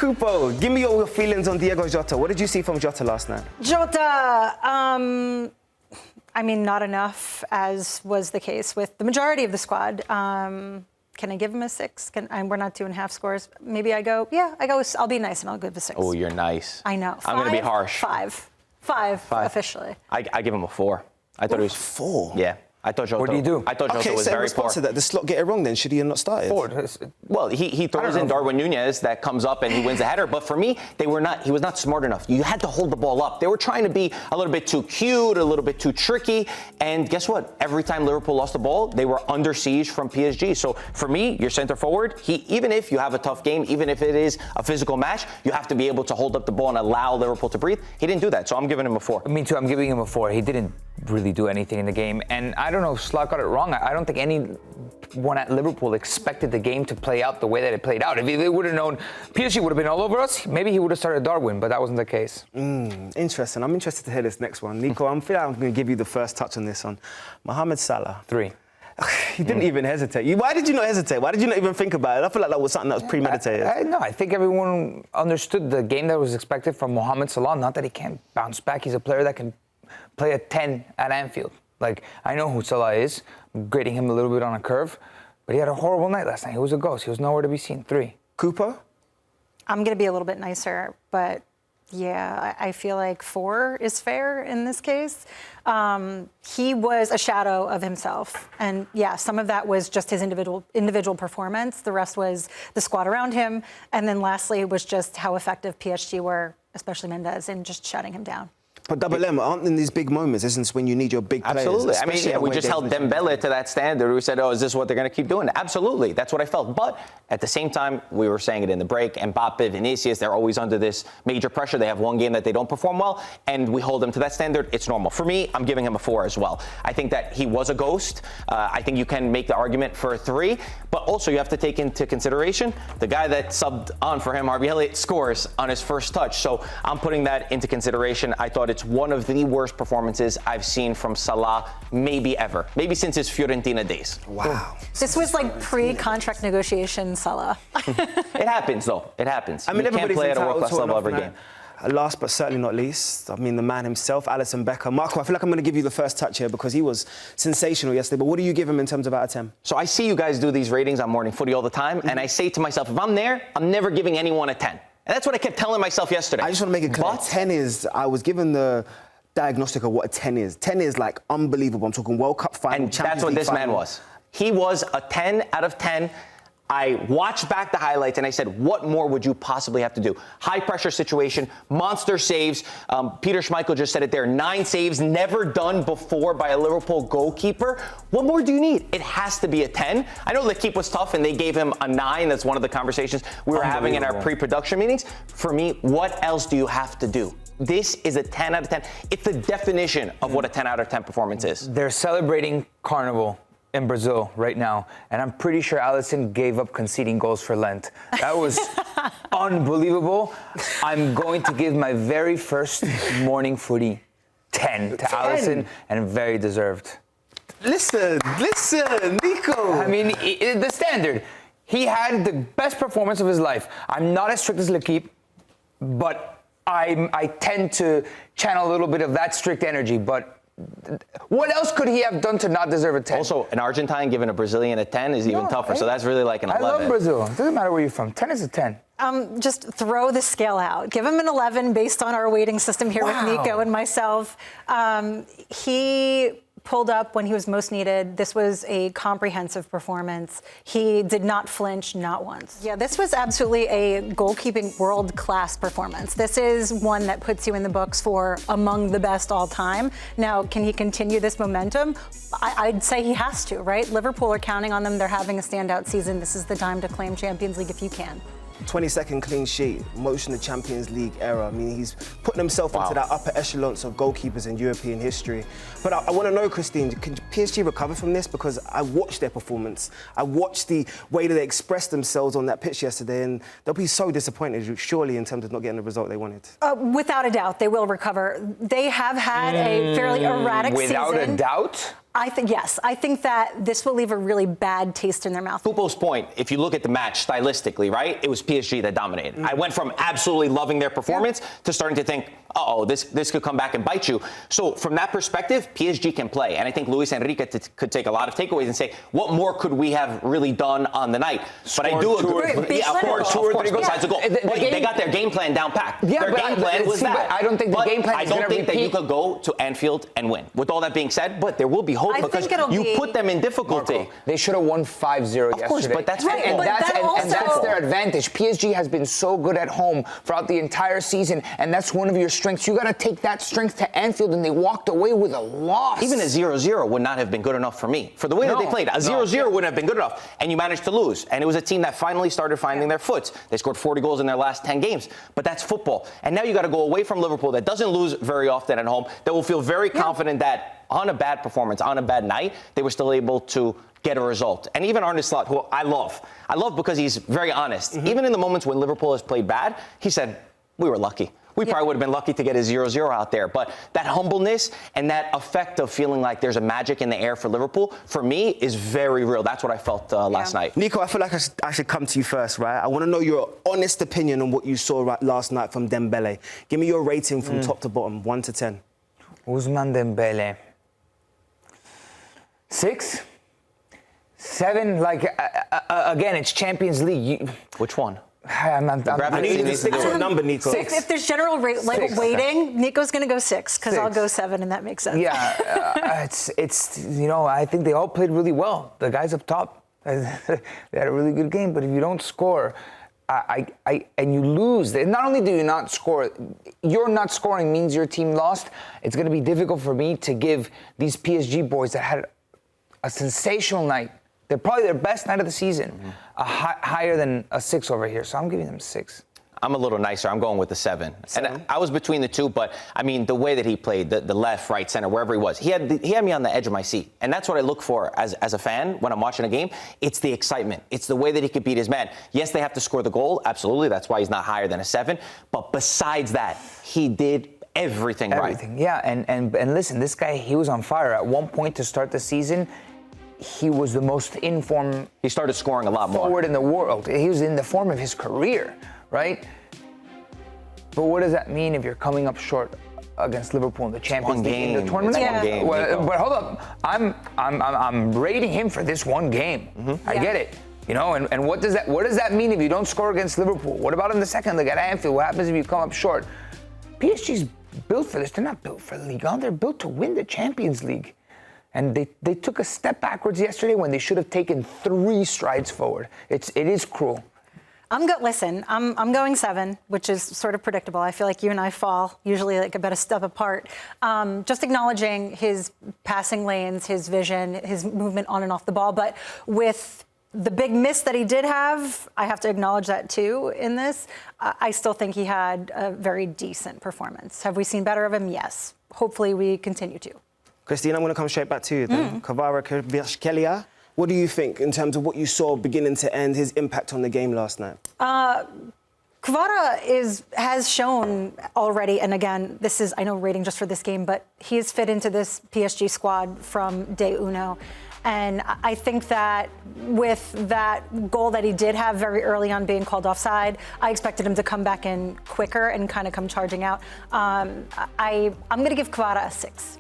Cupo, give me your feelings on Diogo Jota. What did you see from Jota last night? Jota, I mean, not enough, as was the case with the majority of the squad. Can I give him a 6? We're not 2.5 scores. Maybe I'll be nice and I'll give a 6. Oh, you're nice. I know. I'm going to be harsh. 5. 5 officially. I give him a 4. I thought he was 4. Yeah. I thought Jota. What do you do? I thought Jota was very poor. To that, the slot get it wrong then? Should he have not started? 4. Well, he throws in Darwin Nunez that comes up and he wins the header. But for me, he was not smart enough. You had to hold the ball up. They were trying to be a little bit too cute, a little bit too tricky. And guess what? Every time Liverpool lost the ball, they were under siege from PSG. So for me, your center forward, even if you have a tough game, even if it is a physical match, you have to be able to hold up the ball and allow Liverpool to breathe. He didn't do that. So I'm giving him a 4. Me too. I'm giving him a 4. He didn't really do anything in the game. And I don't know if Slot got it wrong. I don't think anyone at Liverpool expected the game to play out the way that it played out. If they would have known PSG would have been all over us, maybe he would have started Darwin, but that wasn't the case. Interesting. I'm interested to hear this next one. Nico, I'm going to give you the first touch on this one. Mohamed Salah. 3. You didn't even hesitate. Why did you not hesitate? Why did you not even think about it? I feel like that was something that was premeditated. No, I think everyone understood the game that was expected from Mohamed Salah. Not that he can't bounce back. He's a player that can play a 10 at Anfield. Like, I know who Salah is. I'm grading him a little bit on a curve. But he had a horrible night last night. He was a ghost. He was nowhere to be seen. 3. Cupo? I'm going to be a little bit nicer, but yeah, I feel like 4 is fair in this case. He was a shadow of himself. And yeah, some of that was just his individual performance. The rest was the squad around him. And then lastly was just how effective PSG were, especially Mendes, in just shutting him down. But Double M, aren't in these big moments, isn't it, when you need your big players? Absolutely. I mean, we just held Dembélé to that standard. We said, is this what they're going to keep doing? Absolutely. That's what I felt. But at the same time, we were saying it in the break, Mbappe, Vinicius, they're always under this major pressure. They have one game that they don't perform well, and we hold them to that standard. It's normal. For me, I'm giving him a 4 as well. I think that he was a ghost. I think you can make the argument for a 3, but also you have to take into consideration the guy that subbed on for him, Harvey Elliot, scores on his first touch. So I'm putting that into consideration. I thought it's one of the worst performances I've seen from Salah, maybe ever. Maybe since his Fiorentina days. Wow. This was like pre-contract negotiation Salah. It happens, though. It happens. I mean, you can't play at a world-class level every game. Last but certainly not least, I mean, the man himself, Alisson, Becker. Marco, I feel like I'm going to give you the first touch here because he was sensational yesterday. But what do you give him in terms of out of 10? So I see you guys do these ratings on Morning Footy all the time, and I say to myself, if I'm there, I'm never giving anyone a 10. And that's what I kept telling myself yesterday. I just want to make it clear. 10 is, I was given the diagnostic of what a 10 is. 10 is like unbelievable. I'm talking World Cup final, and that's what this man was. He was a 10 out of 10. I watched back the highlights and I said, what more would you possibly have to do? High pressure situation, monster saves. Peter Schmeichel just said it there. 9 saves, never done before by a Liverpool goalkeeper. What more do you need? It has to be a 10. I know the keep was tough and they gave him a 9. That's one of the conversations we were having in our pre-production meetings. For me, what else do you have to do? This is a 10 out of 10. It's the definition of what a 10 out of 10 performance is. They're celebrating Carnival in Brazil right now, and I'm pretty sure Alisson gave up conceding goals for Lent. That was unbelievable. I'm going to give my very first Morning Footy 10 to Alisson, and very deserved. Listen, Nico. I mean, the standard. He had the best performance of his life. I'm not as strict as L'Equipe, but I tend to channel a little bit of that strict energy, but what else could he have done to not deserve a 10? Also, an Argentine giving a Brazilian a 10 is even tougher, so that's really like an 11. I love Brazil. It doesn't matter where you're from. 10 is a 10. Just throw the scale out. Give him an 11 based on our weighting system here with Nico and myself. He pulled up when he was most needed. This was a comprehensive performance. He did not flinch, not once. Yeah, this was absolutely a goalkeeping world-class performance. This is one that puts you in the books for among the best all time. Now, can he continue this momentum? I'd say he has to, right? Liverpool are counting on them. They're having a standout season. This is the time to claim Champions League if you can. 22nd clean sheet, most in the Champions League era. I mean, he's putting himself into that upper echelons of goalkeepers in European history. But I want to know, Christine, can PSG recover from this? Because I watched their performance. I watched the way that they expressed themselves on that pitch yesterday, and they'll be so disappointed, surely, in terms of not getting the result they wanted. Without a doubt, they will recover. They have had a fairly erratic season. Without a doubt? I think, yes. I think that this will leave a really bad taste in their mouth. Cupo's point, if you look at the match stylistically, right, it was PSG that dominated. I went from absolutely loving their performance to starting to think, uh-oh, this could come back and bite you. So from that perspective, PSG can play. And I think Luis Enrique could take a lot of takeaways and say, what more could we have really done on the night? But I do agree. Yeah, of course, besides the goal. They got their game plan down packed. Yeah, their game plan was that. I don't think the game plan is going to repeat. I don't think that you could go to Anfield and win. With all that being said, but there will be hope because you put them in difficulty. Marco, they should have won 5-0 yesterday. Of course, but that's right. football. And that's their advantage. PSG has been so good at home throughout the entire season, and that's one of your strengths. You got to take that strength to Anfield, and they walked away with a loss. Even a 0-0 would not have been good enough for me. For the way that they played, a 0-0 wouldn't have been good enough, and you managed to lose. And it was a team that finally started finding their foots. They scored 40 goals in their last 10 games, but that's football. And now you got to go away from Liverpool that doesn't lose very often at home, that will feel very confident that on a bad performance, on a bad night, they were still able to get a result. And even Arne Slot, who I love because he's very honest. Even in the moments when Liverpool has played bad, he said, we were lucky. We probably would have been lucky to get a 0-0 out there. But that humbleness and that effect of feeling like there's a magic in the air for Liverpool, for me, is very real. That's what I felt last night. Nico, I feel like I should come to you first, right? I want to know your honest opinion on what you saw last night from Dembélé. Give me your rating from top to bottom, 1 to 10. Ousmane Dembélé. 6? 7? Like, again, it's Champions League. Which one? I need you to stick to a number, Nico. 6. If there's general weighting, Nico's going to go 6 because I'll go 7, and that makes sense. Yeah, it's you know, I think they all played really well. The guys up top, they had a really good game. But if you don't score, and you lose, not only do you not score, you're not scoring means your team lost. It's going to be difficult for me to give these PSG boys that had a sensational night. They're probably their best night of the season, higher than a 6 over here. So I'm giving them 6. I'm a little nicer. I'm going with the 7. And I was between the two, but I mean, the way that he played, the left, right, center, wherever he was, he had me on the edge of my seat. And that's what I look for as a fan when I'm watching a game. It's the excitement. It's the way that he could beat his man. Yes, they have to score the goal. Absolutely. That's why he's not higher than a 7. But besides that, he did everything right. Yeah. And listen, this guy, he was on fire. At one point to start the season, he was the most in form. He started scoring a lot more. Forward in the world. He was in the form of his career, right? But what does that mean if you're coming up short against Liverpool in the Champions League in the tournament? It's one game. But hold up, I'm rating him for this one game. I get it. You know, and what does that mean if you don't score against Liverpool? What about in the second leg at Anfield? What happens if you come up short? PSG's built for this. They're not built for Ligue 1. They're built to win the Champions League. And they took a step backwards yesterday when they should have taken 3 strides forward. It is cruel. I'm going 7, which is sort of predictable. I feel like you and I fall usually like about a step apart. Just acknowledging his passing lanes, his vision, his movement on and off the ball. But with the big miss that he did have, I have to acknowledge that too in this. I still think he had a very decent performance. Have we seen better of him? Yes. Hopefully we continue to. Christine, I'm going to come straight back to you then. Kvaratskhelia, what do you think in terms of what you saw beginning to end, his impact on the game last night? Kvara has shown already, and again, this is, I know, rating just for this game, but he is fit into this PSG squad from day uno. And I think that with that goal that he did have very early on being called offside, I expected him to come back in quicker and kind of come charging out. I'm going to give Kvara a 6.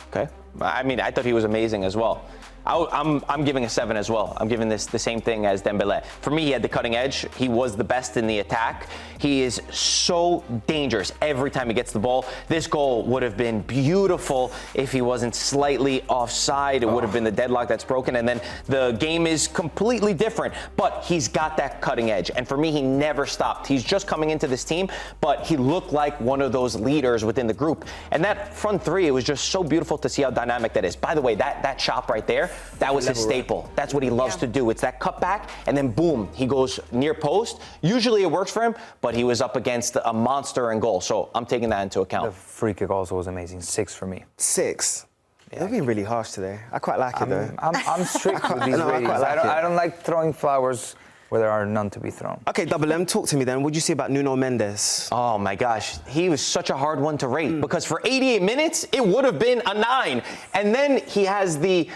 Okay. I mean, I thought he was amazing as well. I'm giving a 7 as well. I'm giving this the same thing as Dembélé. For me, he had the cutting edge. He was the best in the attack. He is so dangerous every time he gets the ball. This goal would have been beautiful if he wasn't slightly offside. It would have been the deadlock that's broken, and then the game is completely different. But he's got that cutting edge, and for me, he never stopped. He's just coming into this team, but he looked like one of those leaders within the group. And that front three, it was just so beautiful to see how dynamic that is. By the way, that chop right there, that was his staple. That's what he loves to do. It's that cutback, and then boom, he goes near post. Usually it works for him, but he was up against a monster in goal. So I'm taking that into account. The free kick also was amazing. 6 for me. 6? Yeah. You're being really harsh today. I quite like it, though. I'm strict with these ratings. I don't like throwing flowers where there are none to be thrown. Okay, Double M, talk to me then. What did you see about Nuno Mendes? Oh my gosh, he was such a hard one to rate because for 88 minutes it would have been a 9, and then he has the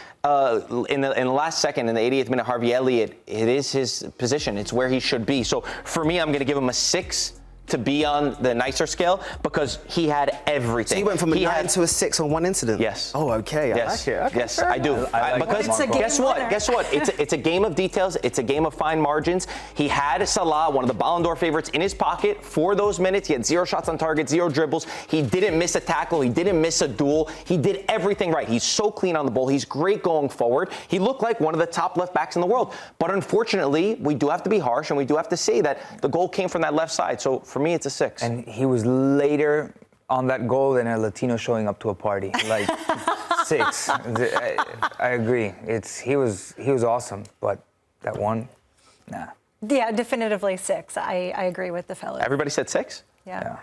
in the last second in the 88th minute, Harvey Elliot. It is his position. It's where he should be. So for me, I'm going to give him a 6 to be on the nicer scale because he had everything. So he went from a 9 to a 6 on one incident? Yes. Oh, okay. I Yes. like it. Okay, yes, I do. Because It's a game guess what? winner. Guess what? It's a game of details. It's a game of fine margins. He had Salah, one of the Ballon d'Or favorites, in his pocket for those minutes. He had 0 shots on target, 0 dribbles. He didn't miss a tackle. He didn't miss a duel. He did everything right. He's so clean on the ball. He's great going forward. He looked like one of the top left backs in the world. But unfortunately, we do have to be harsh and we do have to say that the goal came from that left side. So for me, it's a 6. And he was later on that goal than a Latino showing up to a party. Like 6. I agree. He was awesome, but that one, nah. Yeah, definitively 6. I agree with the fellas. Everybody said 6? Yeah.